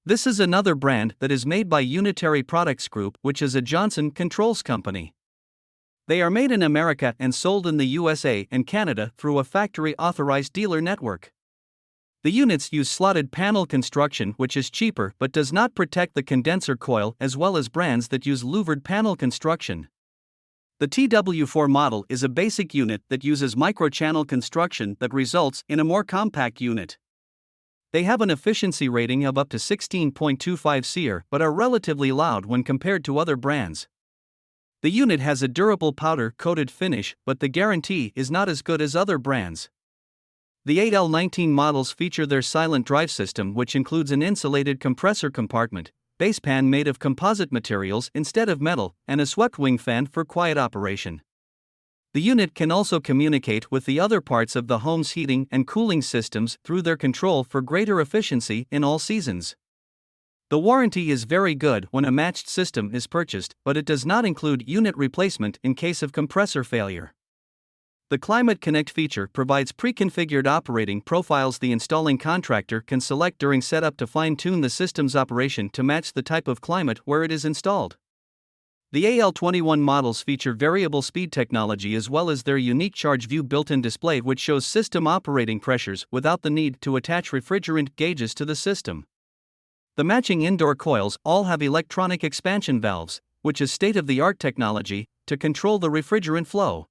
This is another brand that is made by Unitary Products Group, which is a Johnson Controls company. They are made in America and sold in the USA and Canada through a factory-authorized dealer network. The units use slotted panel construction, which is cheaper but does not protect the condenser coil, as well as brands that use louvered panel construction. The TW4 model is a basic unit that uses microchannel construction that results in a more compact unit. They have an efficiency rating of up to 16.25 SEER but are relatively loud when compared to other brands. The unit has a durable powder-coated finish, but the guarantee is not as good as other brands. The AL19 models feature their silent drive system, which includes an insulated compressor compartment, base pan made of composite materials instead of metal, and a swept wing fan for quiet operation. The unit can also communicate with the other parts of the home's heating and cooling systems through their control for greater efficiency in all seasons. The warranty is very good when a matched system is purchased, but it does not include unit replacement in case of compressor failure. The Climate Connect feature provides pre-configured operating profiles the installing contractor can select during setup to fine-tune the system's operation to match the type of climate where it is installed. The AL21 models feature variable speed technology as well as their unique Charge View built-in display, which shows system operating pressures without the need to attach refrigerant gauges to the system. The matching indoor coils all have electronic expansion valves, which is state-of-the-art technology, to control the refrigerant flow.